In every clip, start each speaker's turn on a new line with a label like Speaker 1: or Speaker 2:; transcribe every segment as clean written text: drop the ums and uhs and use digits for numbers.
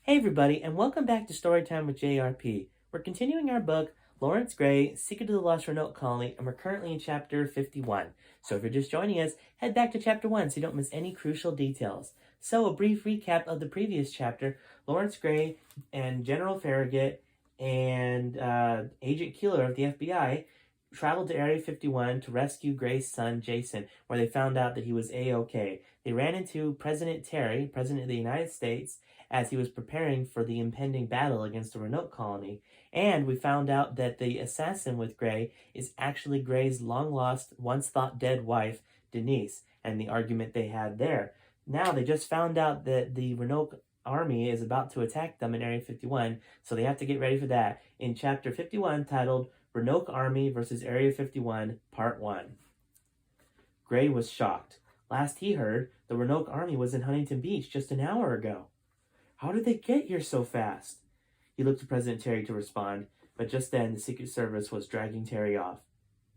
Speaker 1: Hey everybody, and welcome back to Storytime with JRP. We're continuing our book, Laurence Grey, Secret of the Lost Roanoke Colony, and we're currently in chapter 51. So if you're just joining us, head back to chapter 1 so you don't miss any crucial details. So a brief recap of the previous chapter, Laurence Grey and General Farragut and Agent Keeler of the FBI traveled to Area 51 to rescue Grey's son, Jason, where they found out that he was A-OK. They ran into President Terry, President of the United States, as he was preparing for the impending battle against the Roanoke Colony, and we found out that the assassin with Grey is actually Grey's long-lost, once-thought-dead wife, Denise, and the argument they had there. Now they just found out that the Roanoke army is about to attack them in Area 51, so they have to get ready for that in Chapter 51, titled Roanoke Army versus Area 51, Part 1. Grey was shocked. Last he heard, the Roanoke army was in Huntington Beach just an hour ago. How did they get here so fast? He looked to President Terry to respond, but just then the Secret Service was dragging Terry off.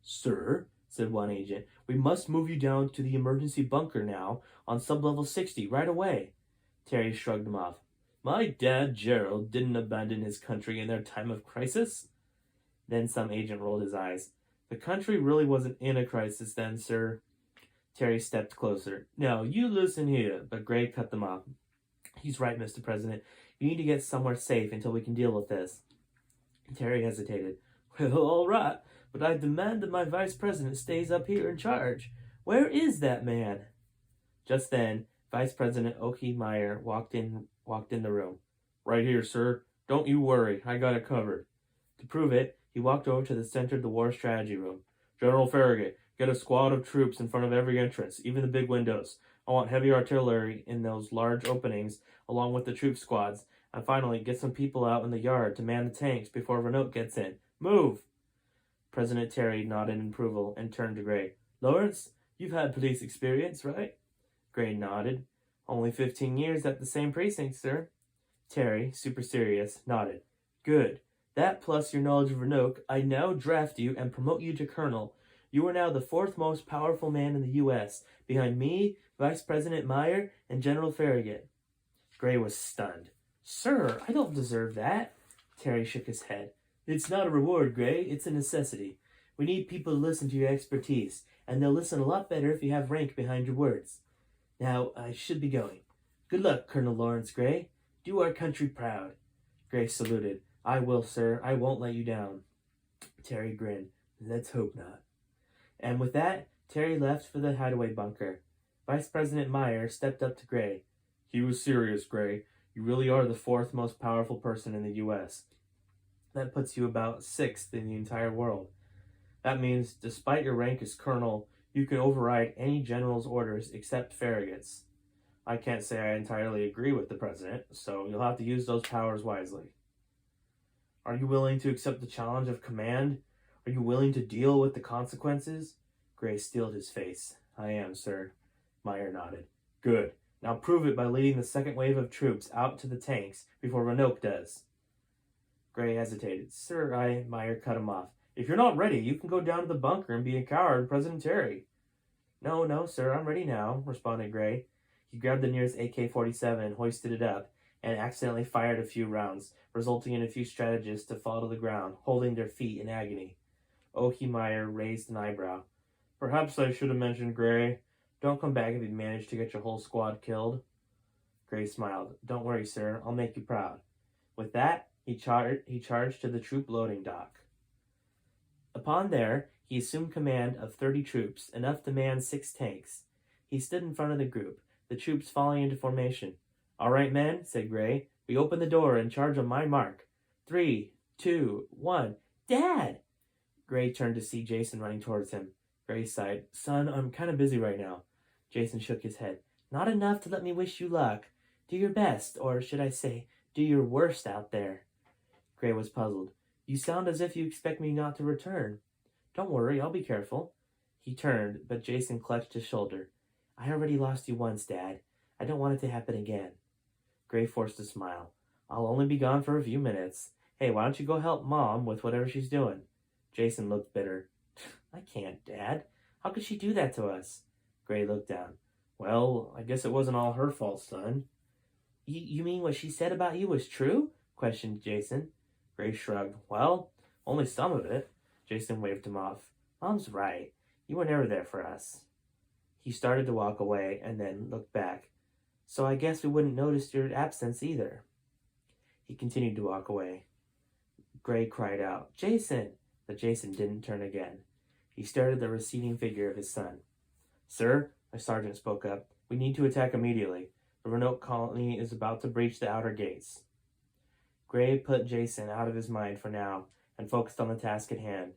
Speaker 1: Sir, said one agent, we must move you down to the emergency bunker now on sublevel 60 right away. Terry shrugged him off. My dad, Gerald, didn't abandon his country in their time of crisis. Then some agent rolled his eyes. The country really wasn't in a crisis then, sir. Terry stepped closer. No, you listen here, but Grey cut them off. He's right, Mr. President. You need to get somewhere safe until we can deal with this. Terry hesitated. Well, all right, but I demand that my vice president stays up here in charge. Where is that man? Just then, Vice President Oki Meyer walked in the room. Right here, sir. Don't you worry. I got it covered. To prove it, he walked over to the center of the war strategy room. General Farragut, get a squad of troops in front of every entrance, even the big windows. I want heavy artillery in those large openings, along with the troop squads. And finally, get some people out in the yard to man the tanks before Roanoke gets in. Move! President Terry nodded in approval and turned to Grey. Laurence, you've had police experience, right? Grey nodded. Only 15 years at the same precinct, sir. Terry, super serious, nodded. Good. That plus your knowledge of Roanoke, I now draft you and promote you to colonel. You are now the fourth most powerful man in the U.S., behind me, Vice President Meyer, and General Farragut. Grey was stunned. Sir, I don't deserve that. Terry shook his head. It's not a reward, Grey. It's a necessity. We need people to listen to your expertise, and they'll listen a lot better if you have rank behind your words. Now, I should be going. Good luck, Colonel Laurence Grey. Do our country proud. Grey saluted. I will, sir. I won't let you down. Terry grinned. Let's hope not. And with that, Terry left for the hideaway bunker. Vice President Meyer stepped up to Grey. He was serious, Grey. You really are the fourth most powerful person in the U.S. That puts you about sixth in the entire world. That means, despite your rank as colonel, you can override any general's orders except Farragut's. I can't say I entirely agree with the president, so you'll have to use those powers wisely. Are you willing to accept the challenge of command? Are you willing to deal with the consequences? Grey steeled his face. I am, sir. Meyer nodded. Good. Now prove it by leading the second wave of troops out to the tanks before Roanoke does. Grey hesitated. Sir, Meyer cut him off. If you're not ready, you can go down to the bunker and be a coward, President Terry. No, sir, I'm ready now, responded Grey. He grabbed the nearest AK-47 and hoisted it up, and accidentally fired a few rounds, resulting in a few strategists to fall to the ground, holding their feet in agony. Oki Meyer raised an eyebrow. Perhaps I should have mentioned Grey. Don't come back if you manage to get your whole squad killed. Grey smiled. Don't worry, sir. I'll make you proud. With that, he charged to the troop loading dock. Upon there, he assumed command of 30 troops, enough to man 6 tanks. He stood in front of the group, the troops falling into formation. All right, men, said Grey. We open the door and charge on my mark. 3, 2, 1. Dad! Grey turned to see Jason running towards him. Grey sighed. Son, I'm kind of busy right now. Jason shook his head. Not enough to let me wish you luck. Do your best, or should I say, do your worst out there. Grey was puzzled. You sound as if you expect me not to return. Don't worry, I'll be careful. He turned, but Jason clutched his shoulder. I already lost you once, Dad. I don't want it to happen again. Grey forced a smile. I'll only be gone for a few minutes. Hey, why don't you go help Mom with whatever she's doing? Jason looked bitter. I can't, Dad. How could she do that to us? Grey looked down. Well, I guess it wasn't all her fault, son. You mean what she said about you was true? Questioned Jason. Gray shrugged. Well, only some of it. Jason waved him off. Mom's right. You were never there for us. He started to walk away and then looked back. So I guess we wouldn't notice your absence either. He continued to walk away. Gray cried out, Jason! But Jason didn't turn again. He stared at the receding figure of his son. Sir, a sergeant spoke up, we need to attack immediately. The Roanoke Colony is about to breach the outer gates. Gray put Jason out of his mind for now and focused on the task at hand.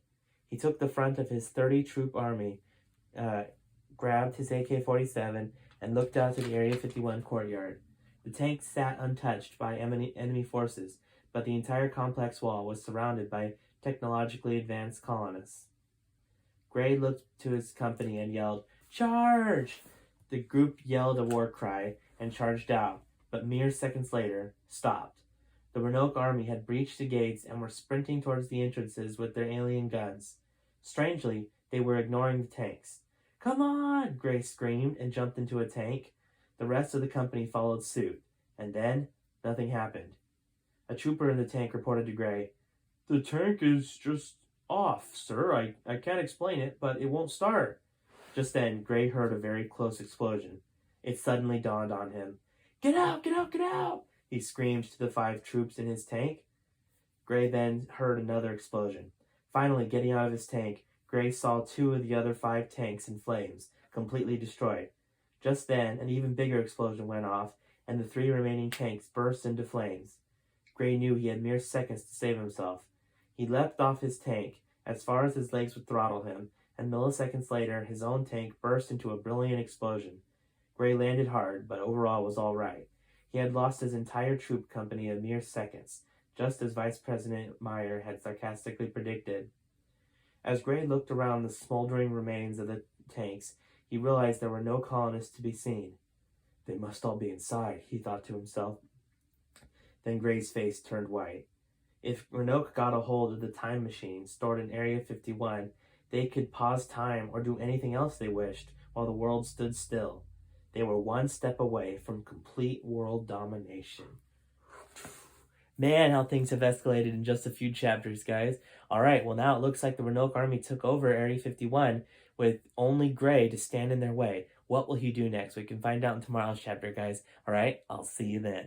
Speaker 1: He took the front of his 30-troop army, grabbed his AK-47, and looked out to the Area 51 courtyard. The tank sat untouched by enemy forces, but the entire complex wall was surrounded by technologically advanced colonists. Gray looked to his company and yelled, Charge! The group yelled a war cry and charged out, but mere seconds later, stopped. The Roanoke army had breached the gates and were sprinting towards the entrances with their alien guns. Strangely, they were ignoring the tanks. Come on! Gray screamed and jumped into a tank. The rest of the company followed suit, and then nothing happened. A trooper in the tank reported to Gray, The tank is just off, sir. I can't explain it, but it won't start. Just then, Gray heard a very close explosion. It suddenly dawned on him. Get out! Get out! Get out! He screamed to the 5 troops in his tank. Gray then heard another explosion. Finally, getting out of his tank, Gray saw 2 of the other 5 tanks in flames, completely destroyed. Just then, an even bigger explosion went off, and the 3 remaining tanks burst into flames. Gray knew he had mere seconds to save himself. He leapt off his tank, as far as his legs would throttle him, and milliseconds later, his own tank burst into a brilliant explosion. Gray landed hard, but overall was all right. He had lost his entire troop company in mere seconds, just as Vice President Meyer had sarcastically predicted. As Gray looked around the smoldering remains of the tanks, he realized there were no colonists to be seen. They must all be inside, he thought to himself. Then Gray's face turned white. If Roanoke got a hold of the time machine stored in Area 51, they could pause time or do anything else they wished while the world stood still. They were one step away from complete world domination. Man, how things have escalated in just a few chapters, guys. Alright, well now it looks like the Roanoke army took over Area 51 with only Gray to stand in their way. What will he do next? We can find out in tomorrow's chapter, guys. Alright, I'll see you then.